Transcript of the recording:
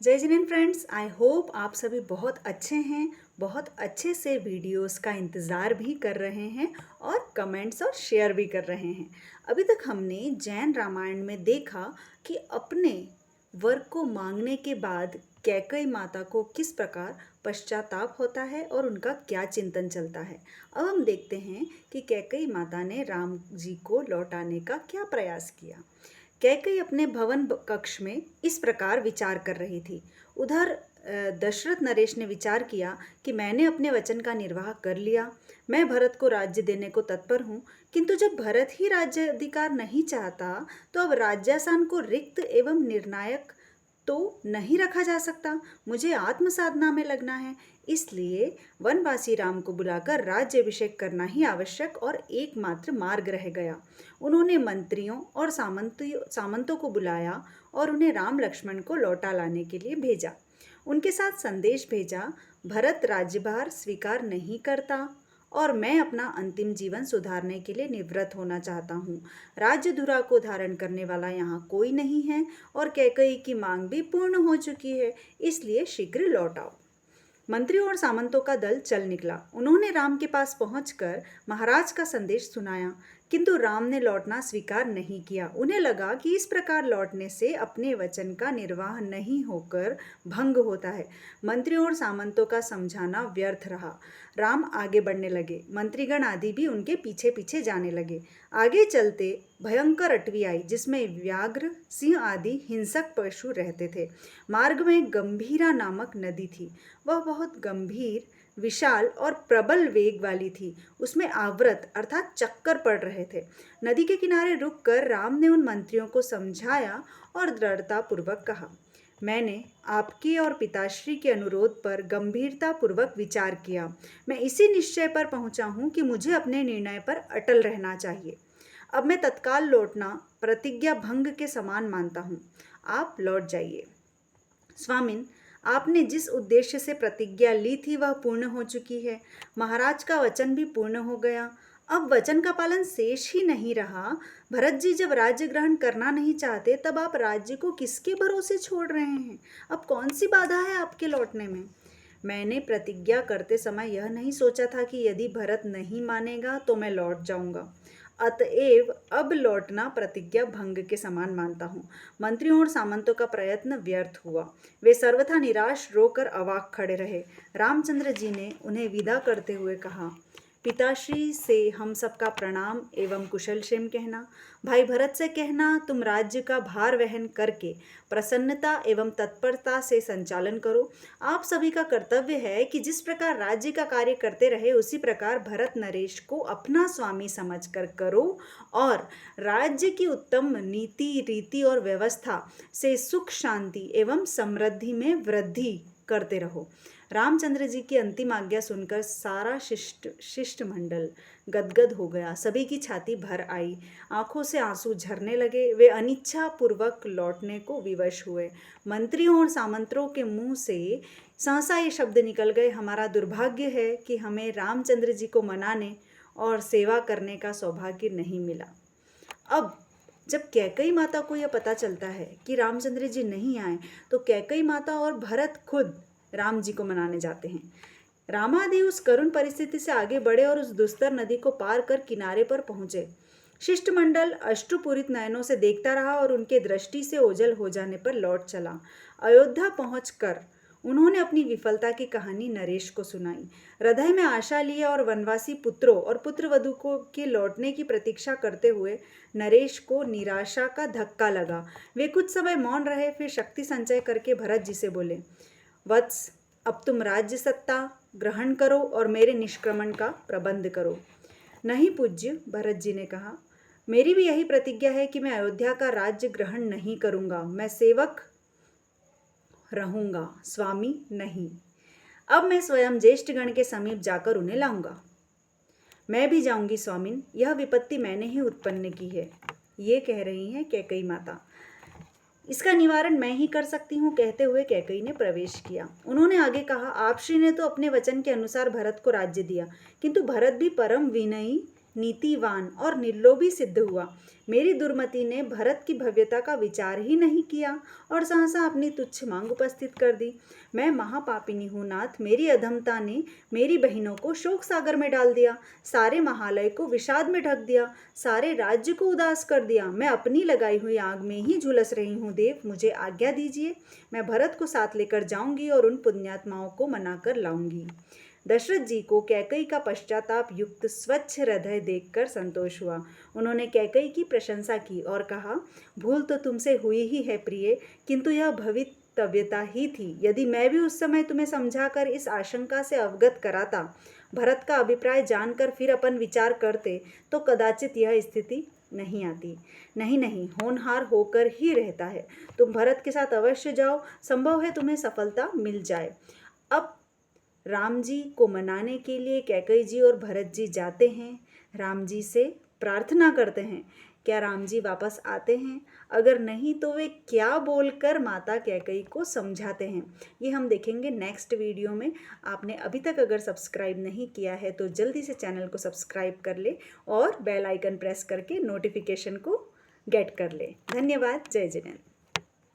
जय जिनेन friends, I hope आप सभी बहुत अच्छे हैं, बहुत अच्छे से वीडियोस का इंतज़ार भी कर रहे हैं और कमेंट्स और शेयर भी कर रहे हैं। अभी तक हमने जैन रामायण में देखा कि अपने वर को मांगने के बाद कैकई माता को किस प्रकार पश्चाताप होता है और उनका क्या चिंतन चलता है। अब हम देखते हैं कि कैकई माता ने राम जी को लौटाने का क्या प्रयास किया। कैकई अपने भवन कक्ष में इस प्रकार विचार कर रही थी। उधर दशरथ नरेश ने विचार किया कि मैंने अपने वचन का निर्वाह कर लिया। मैं भरत को राज्य देने को तत्पर हूँ, किंतु जब भरत ही राज्य अधिकार नहीं चाहता तो अब राज्यासन को रिक्त एवं निर्णायक तो नहीं रखा जा सकता। मुझे आत्म साधना में लगना है, इसलिए वनवासी राम को बुलाकर राज्याभिषेक करना ही आवश्यक और एकमात्र मार्ग रह गया। उन्होंने मंत्रियों और सामंतों को बुलाया और उन्हें राम लक्ष्मण को लौटा लाने के लिए भेजा। उनके साथ संदेश भेजा, भरत राज्यभार स्वीकार नहीं करता और मैं अपना अंतिम जीवन सुधारने के लिए निवृत्त होना चाहता हूँ। राज्य को धारण करने वाला यहाँ कोई नहीं है और कैकई की मांग भी पूर्ण हो चुकी है, इसलिए शीघ्र लौट आओ। मंत्रियों और सामंतों का दल चल निकला। उन्होंने राम के पास पहुंचकर महाराज का संदेश सुनाया, किंतु राम ने लौटना स्वीकार नहीं किया। उन्हें लगा कि इस प्रकार लौटने से अपने वचन का निर्वाह नहीं होकर भंग होता है। मंत्रियों और सामंतों का समझाना व्यर्थ रहा। राम आगे बढ़ने लगे। मंत्रीगण आदि भी उनके पीछे पीछे जाने लगे। आगे चलते भयंकर अटवी आई, जिसमें व्याघ्र, सिंह आदि हिंसक पशु रहते थे। मार्ग में गंभीरा नामक नदी थी। वह बहुत गंभीर, विशाल और प्रबल वेग वाली थी। उसमें आवृत अर्थात चक्कर पड़ रहे थे। नदी के किनारे रुककर राम ने उन मंत्रियों को समझाया और दृढ़ता पूर्वक कहा, मैंने आपके और पिताश्री के अनुरोध पर गंभीरता पूर्वक विचार किया। मैं इसी निश्चय पर पहुंचा हूं कि मुझे अपने निर्णय पर अटल रहना चाहिए। अब मैं तत्काल लौटना प्रतिज्ञा भंग के समान मानता हूं। आप लौट जाइए। स्वामिन, आपने जिस उद्देश्य से प्रतिज्ञा ली थी वह पूर्ण हो चुकी है। महाराज का वचन भी पूर्ण हो गया। अब वचन का पालन शेष ही नहीं रहा। भरत जी जब राज्य ग्रहण करना नहीं चाहते, तब आप राज्य को किसके भरोसे छोड़ रहे हैं? अब कौन सी बाधा है आपके लौटने में? मैंने प्रतिज्ञा करते समय यह नहीं सोचा था कि यदि भरत नहीं मानेगा तो मैं लौट जाऊंगा। अतएव अब लौटना प्रतिज्ञा भंग के समान मानता हूँ। मंत्रियों और सामंतों का प्रयत्न व्यर्थ हुआ। वे सर्वथा निराश रोकर अवाक खड़े रहे। रामचंद्र जी ने उन्हें विदा करते हुए कहा, पिताश्री से हम सबका प्रणाम एवं कुशल क्षेम कहना। भाई भरत से कहना, तुम राज्य का भार वहन करके प्रसन्नता एवं तत्परता से संचालन करो। आप सभी का कर्तव्य है कि जिस प्रकार राज्य का कार्य करते रहे, उसी प्रकार भरत नरेश को अपना स्वामी समझकर करो और राज्य की उत्तम नीति रीति और व्यवस्था से सुख शांति एवं समृद्धि में वृद्धि करते रहो। रामचंद्र जी की अंतिम आज्ञा सुनकर सारा शिष्टमंडल गदगद हो गया। सभी की छाती भर आई, आंखों से आंसू झरने लगे। वे अनिच्छा पूर्वक लौटने को विवश हुए। मंत्रियों और सामंतों के मुंह से सहसा ये शब्द निकल गए, हमारा दुर्भाग्य है कि हमें रामचंद्र जी को मनाने और सेवा करने का सौभाग्य नहीं मिला। अब जब कैकई माता को यह पता चलता है कि रामचंद्र जी नहीं आए, तो कैकई माता और भरत खुद राम जी को मनाने जाते हैं। रामादि उस करुण परिस्थिति से आगे बढ़े और उस दुस्तर नदी को पार कर किनारे पर पहुंचे। शिष्टमंडल अश्रुपूरित नयनों से देखता रहा और उनके दृष्टि से ओझल हो जाने पर लौट चला। अयोध्या पहुंचकर उन्होंने अपनी विफलता की कहानी नरेश को सुनाई। हृदय में आशा लिए और वनवासी पुत्रों और पुत्रवधू को के लौटने की प्रतीक्षा करते हुए नरेश को निराशा का धक्का लगा। वे कुछ समय मौन रहे, फिर शक्ति संचय करके भरत जी से बोले, वत्स, अब तुम राज्य सत्ता ग्रहण करो और मेरे निष्क्रमण का प्रबंध करो। नहीं पूज्य, भरत जी ने कहा, मेरी भी यही प्रतिज्ञा है कि मैं अयोध्या का राज्य ग्रहण नहीं करूंगा। मैं सेवक रहूंगा, स्वामी नहीं। अब मैं स्वयं ज्येष्ठगण के समीप जाकर उन्हें लाऊंगा। मैं भी जाऊंगी स्वामिन, यह विपत्ति मैंने ही उत्पन्न की है। ये कह रही हैं कैकई माता। इसका निवारण मैं ही कर सकती हूँ, कहते हुए कैकई ने प्रवेश किया। उन्होंने आगे कहा, आप श्री ने तो अपने वचन के अनुसार भरत को राज्य दिया, किंतु भरत भी परम विनयी, नीतिवान और निर्लोभी सिद्ध हुआ। मेरी दुर्मति ने भरत की भव्यता का विचार ही नहीं किया और सहसा अपनी तुच्छ मांग उपस्थित कर दी। मैं महापापिनी हूँ नाथ, मेरी अधमता ने मेरी बहनों को शोक सागर में डाल दिया, सारे महालय को विषाद में ढक दिया, सारे राज्य को उदास कर दिया। मैं अपनी लगाई हुई आग में ही झुलस रही हूँ। देव, मुझे आज्ञा दीजिए, मैं भरत को साथ लेकर जाऊंगी और उन पुण्यात्माओं को मनाकर लाऊंगी। दशरथ जी को कैकई का पश्चाताप युक्त स्वच्छ हृदय देखकर संतोष हुआ। उन्होंने कैकई की प्रशंसा की और कहा, भूल तो तुमसे हुई ही है प्रिय, किंतु यह भवितव्यता ही थी। यदि मैं भी उस समय तुम्हें समझाकर इस आशंका से अवगत कराता, भरत का अभिप्राय जानकर फिर अपन विचार करते, तो कदाचित यह स्थिति नहीं आती। नहीं नहीं, होनहार होकर ही रहता है। तुम भरत के साथ अवश्य जाओ, संभव है तुम्हें सफलता मिल जाए। अब राम जी को मनाने के लिए कैकई जी और भरत जी जाते हैं। राम जी से प्रार्थना करते हैं, क्या राम जी वापस आते हैं? अगर नहीं तो वे क्या बोलकर माता कैकई को समझाते हैं, ये हम देखेंगे नेक्स्ट वीडियो में। आपने अभी तक अगर सब्सक्राइब नहीं किया है तो जल्दी से चैनल को सब्सक्राइब कर ले और बेल आइकन प्रेस करके नोटिफिकेशन को गेट कर ले। धन्यवाद। जय जिनेंद्र।